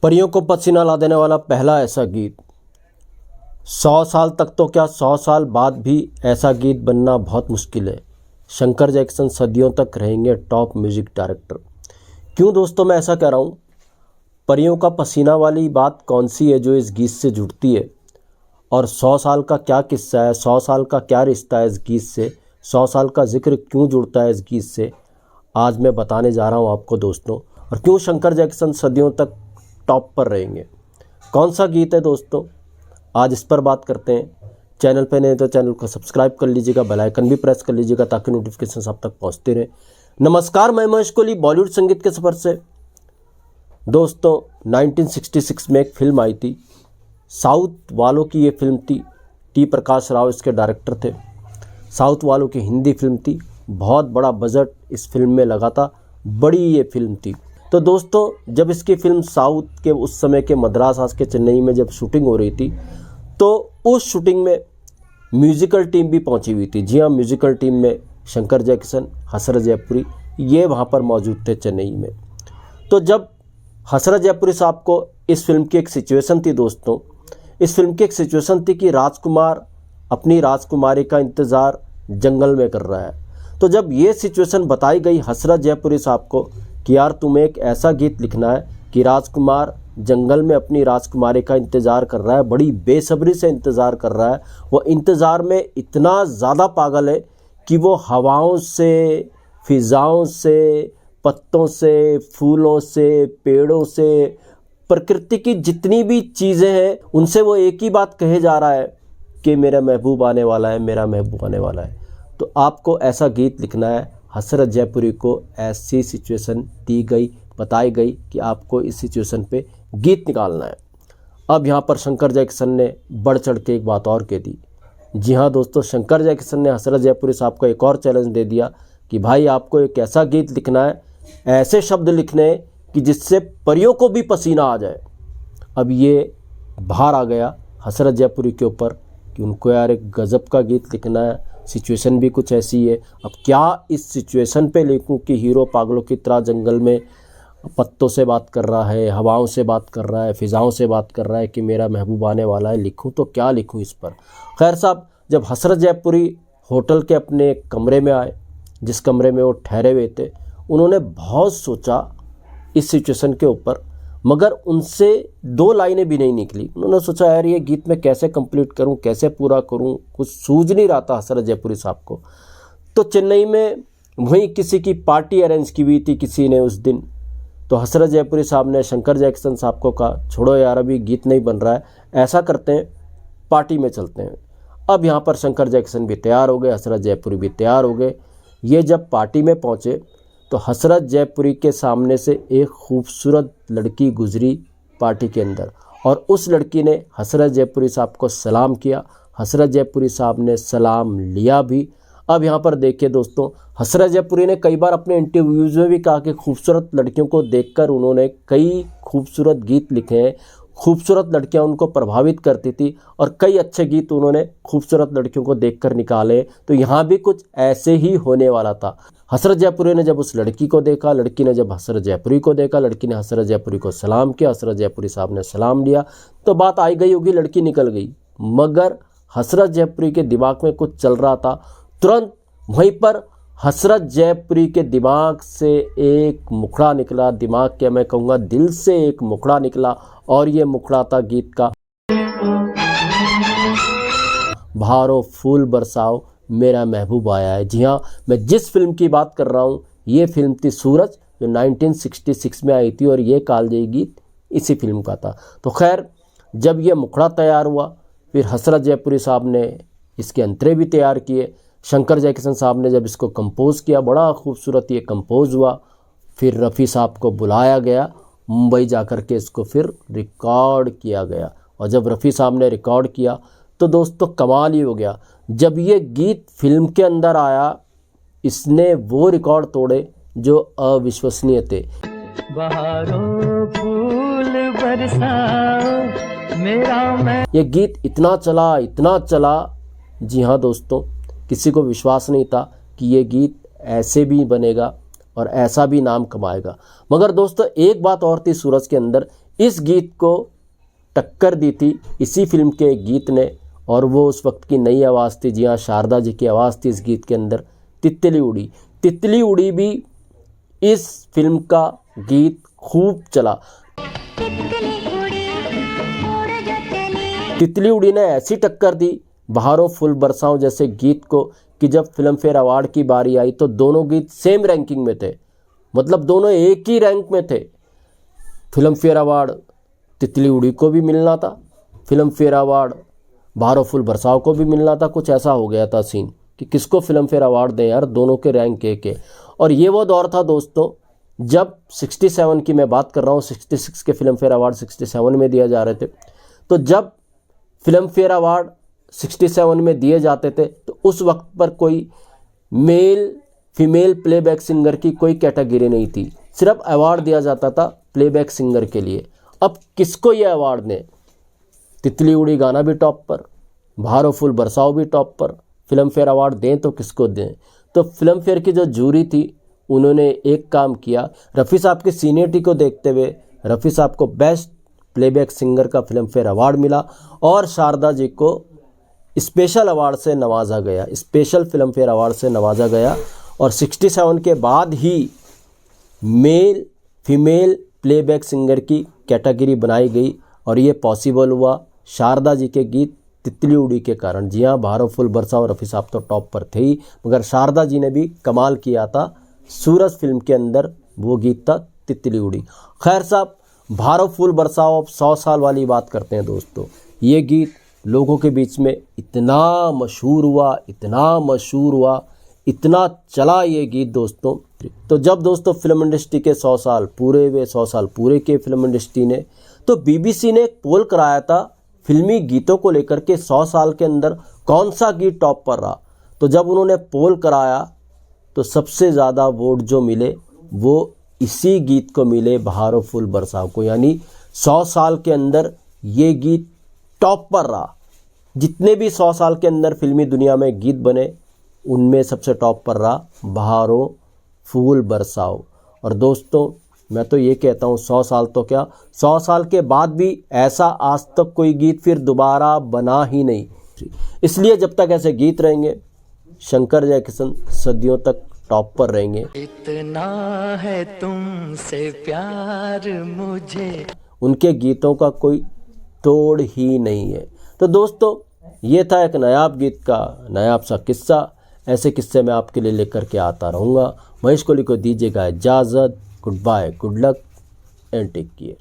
परियों को पसीना ला देने वाला पहला ऐसा गीत। 100 साल तक तो क्या 100 साल बाद भी ऐसा गीत बनना बहुत मुश्किल है। शंकर जैक्सन सदियों तक रहेंगे टॉप म्यूजिक डायरेक्टर। क्यों दोस्तों मैं ऐसा कह रहा हूँ? परियों का पसीना वाली बात कौन सी है जो इस गीत से जुड़ती है, और 100 साल का क्या किस्सा है, 100 साल का क्या रिश्ता है इस गीत से, 100 साल का जिक्र क्यों जुड़ता है इस गीत से, आज मैं बताने जा रहा हूँ आपको दोस्तों। और क्यों शंकर जैक्सन सदियों तक टॉप पर रहेंगे। कौन सा गीत है दोस्तों, आज इस पर बात करते हैं। चैनल पे नहीं तो चैनल को सब्सक्राइब कर लीजिएगा, बेल आइकन भी प्रेस कर लीजिएगा ताकि नोटिफिकेशन आप तक पहुंचते रहे। नमस्कार, मैं महेश कोहली बॉलीवुड संगीत के सफ़र से। दोस्तों 1966 में एक फिल्म आई थी, साउथ वालों की ये फिल्म थी। टी प्रकाश राव इसके डायरेक्टर थे। साउथ वालों की हिंदी फिल्म थी, बहुत बड़ा बजट इस फिल्म में लगा था, बड़ी ये फिल्म थी। तो दोस्तों जब इसकी फिल्म साउथ के उस समय के मद्रास आज के चेन्नई में जब शूटिंग हो रही थी, तो उस शूटिंग में म्यूज़िकल टीम भी पहुंची हुई थी। जी हाँ, म्यूज़िकल टीम में शंकर जैक्सन, हसरत जयपुरी ये वहां पर मौजूद थे चेन्नई में। तो जब हसरत जयपुरी साहब को इस फिल्म की एक सिचुएशन थी दोस्तों, इस फिल्म की एक सिचुएशन थी कि राजकुमार अपनी राजकुमारी का इंतज़ार जंगल में कर रहा है। तो जब ये सिचुएशन बताई गई हसरत जयपुरी साहब को कि यार तुम्हें एक ऐसा गीत लिखना है कि राजकुमार जंगल में अपनी राजकुमारी का इंतज़ार कर रहा है, बड़ी बेसब्री से इंतज़ार कर रहा है। वो इंतज़ार में इतना ज़्यादा पागल है कि वो हवाओं से, फिज़ाओं से, पत्तों से, फूलों से, पेड़ों से, प्रकृति की जितनी भी चीज़ें हैं उनसे वो एक ही बात कहे जा रहा है कि मेरा महबूब आने वाला है, मेरा महबूब आने वाला है। तो आपको ऐसा गीत लिखना है। हसरत जयपुरी को ऐसी सिचुएशन दी गई, बताई गई कि आपको इस सिचुएशन पे गीत निकालना है। अब यहाँ पर शंकर जैक्सन ने बढ़ चढ़ के एक बात और कह दी। जी हाँ दोस्तों, शंकर जैक्सन ने हसरत जयपुरी साहब को एक और चैलेंज दे दिया कि भाई आपको एक ऐसा गीत लिखना है, ऐसे शब्द लिखने हैं कि जिससे परियों को भी पसीना आ जाए। अब ये भार आ गया हसरत जयपुरी के ऊपर कि उनको यार एक गज़ब का गीत लिखना है, सिचुएशन भी कुछ ऐसी है। अब क्या इस सिचुएशन पे लिखूं कि हीरो पागलों की तरह जंगल में पत्तों से बात कर रहा है, हवाओं से बात कर रहा है, फिज़ाओं से बात कर रहा है कि मेरा महबूब आने वाला है, लिखूं तो क्या लिखूं इस पर। खैर साहब, जब हसरत जयपुरी होटल के अपने कमरे में आए, जिस कमरे में वो ठहरे हुए थे, उन्होंने बहुत सोचा इस सिचुएशन के ऊपर, मगर उनसे 2 लाइनें भी नहीं निकली। उन्होंने सोचा यार ये गीत मैं कैसे कंप्लीट करूं, कैसे पूरा करूं, कुछ सूझ नहीं रहा था हसरत जयपुरी साहब को। तो चेन्नई में वहीं किसी की पार्टी अरेंज की हुई थी किसी ने उस दिन। तो हसरत जयपुरी साहब ने शंकर जैक्सन साहब को कहा छोड़ो यार, अभी गीत नहीं बन रहा है, ऐसा करते हैं पार्टी में चलते हैं। अब यहाँ पर शंकर जैक्सन भी तैयार हो गए, हसरत जयपुरी भी तैयार हो गए। ये जब पार्टी में पहुँचे तो हसरत जयपुरी के सामने से एक खूबसूरत लड़की गुजरी पार्टी के अंदर, और उस लड़की ने हसरत जयपुरी साहब को सलाम किया। हसरत जयपुरी साहब ने सलाम लिया भी। अब यहाँ पर देखिए दोस्तों, हसरत जयपुरी ने कई बार अपने इंटरव्यूज़ में भी कहा कि खूबसूरत लड़कियों को देखकर उन्होंने कई खूबसूरत गीत लिखे हैं, खूबसूरत लड़कियां उनको प्रभावित करती थी और कई अच्छे गीत उन्होंने खूबसूरत लड़कियों को देखकर निकाले। तो यहाँ भी कुछ ऐसे ही होने वाला था। हसरत जयपुरी ने जब उस लड़की को देखा, लड़की ने जब हसरत जयपुरी को देखा, लड़की ने हसरत जयपुरी को सलाम किया, हसरत जयपुरी साहब ने सलाम लिया, तो बात आई गई होगी, लड़की निकल गई। मगर हसरत जयपुरी के दिमाग में कुछ चल रहा था। तुरंत वहीं पर हसरत जयपुरी के दिमाग से एक मुखड़ा निकला, दिमाग क्या मैं कहूँगा दिल से एक मुखड़ा निकला, और ये मुखड़ा था गीत का, बहारो फूल बरसाओ मेरा महबूब आया है। जी हाँ, मैं जिस फिल्म की बात कर रहा हूँ ये फिल्म थी सूरज, जो 1966 में आई थी, और ये कालजयी गीत इसी फिल्म का था। तो खैर जब ये मुखड़ा तैयार हुआ, फिर हसरत जयपुरी साहब ने इसके अंतरे भी तैयार किए। शंकर जैक्सन साहब ने जब इसको कंपोज़ किया, बड़ा खूबसूरत ये कंपोज़ हुआ। फिर रफ़ी साहब को बुलाया गया मुंबई जाकर के इसको फिर रिकॉर्ड किया गया, और जब रफ़ी साहब ने रिकॉर्ड किया तो दोस्तों कमाल ही हो गया। जब ये गीत फिल्म के अंदर आया, इसने वो रिकॉर्ड तोड़े जो अविश्वसनीय थे। बहारों फूल बरसाओ मेरा मैं, ये गीत इतना चला, इतना चला, जी हाँ दोस्तों, किसी को विश्वास नहीं था कि ये गीत ऐसे भी बनेगा और ऐसा भी नाम कमाएगा। मगर दोस्तों एक बात और थी सूरज के अंदर, इस गीत को टक्कर दी थी इसी फिल्म के एक गीत ने, और वो उस वक्त की नई आवाज़ थी। जी हाँ, शारदा जी की आवाज़ थी इस गीत के अंदर। तितली उड़ी, तितली उड़ी भी इस फिल्म का गीत खूब चला। तितली उड़ी ने ऐसी टक्कर दी बहारों फूल बरसाओं जैसे गीत को कि जब फिल्म फेयर अवार्ड की बारी आई तो दोनों गीत सेम रैंकिंग में थे, मतलब दोनों एक ही रैंक में थे। फिल्म फेयर अवार्ड तितली उड़ी को भी मिलना था, फिल्म फेयर अवार्ड बहारों फूल बरसाओं को भी मिलना था। कुछ ऐसा हो गया था सीन कि किसको फिल्म फेयर अवार्ड दें यार, दोनों के रैंक एक है। और ये वो दौर था दोस्तों जब 67 की मैं बात कर रहा हूँ, 66 के फिल्म फेयर अवार्ड 67 में दिए जा रहे थे। तो जब फिल्म फेयर अवार्ड 67 में दिए जाते थे तो उस वक्त पर कोई मेल फीमेल प्लेबैक सिंगर की कोई कैटेगरी नहीं थी, सिर्फ अवार्ड दिया जाता था प्लेबैक सिंगर के लिए। अब किसको ये अवार्ड दें? तितली उड़ी गाना भी टॉप पर, बहारों फूल बरसाओ भी टॉप पर, फिल्म फेयर अवार्ड दें तो किसको दें? तो फिल्म फेयर की जो जूरी थी उन्होंने एक काम किया, रफ़ी साहब की सीनियरिटी को देखते हुए रफ़ी साहब को बेस्ट प्लेबैक सिंगर का फिल्म फेयर अवार्ड मिला और शारदा जी को स्पेशल अवार्ड से नवाजा गया, स्पेशल फिल्म फेयर अवार्ड से नवाजा गया। और 67 के बाद ही मेल फीमेल प्लेबैक सिंगर की कैटेगरी बनाई गई और ये पॉसिबल हुआ शारदा जी के गीत तितली उड़ी के कारण। जी हाँ, बहारों फूल बरसाओ रफ़ी साहब तो टॉप पर थे ही, मगर शारदा जी ने भी कमाल किया था। सूरज फिल्म के अंदर वो गीत था तितली उड़ी। खैर साहब, बहारों फूल बरसाओ अब 100 साल वाली बात करते हैं दोस्तों। ये गीत लोगों के बीच में इतना मशहूर हुआ, इतना मशहूर हुआ, इतना चला ये गीत दोस्तों। तो जब दोस्तों फिल्म इंडस्ट्री के 100 साल पूरे हुए, 100 साल पूरे किए फिल्म इंडस्ट्री ने, तो बीबीसी ने एक पोल कराया था फिल्मी गीतों को लेकर के 100 साल के अंदर कौन सा गीत टॉप पर रहा। तो जब उन्होंने पोल कराया तो सबसे ज़्यादा वोट जो मिले वो इसी गीत को मिले, बहारों फूल बरसाओ को। यानी 100 साल के अंदर ये गीत टॉप पर रहा। जितने भी 100 साल के अंदर फिल्मी दुनिया में गीत बने उनमें सबसे टॉप पर रहा बहारों फूल बरसाओ। और दोस्तों मैं तो ये कहता हूँ 100 साल तो क्या, 100 साल के बाद भी ऐसा आज तक कोई गीत फिर दोबारा बना ही नहीं। इसलिए जब तक ऐसे गीत रहेंगे शंकर जयकिशन सदियों तक टॉप पर रहेंगे। इतना है तुमसे प्यार मुझे, उनके गीतों का कोई तोड़ ही नहीं है। तो दोस्तों ये था एक नायाब गीत का नायाब सा किस्सा। ऐसे किस्से मैं आपके लिए लेकर के आता रहूँगा। महेश कोहली को दीजिएगा इजाज़त। Goodbye, good luck and take care.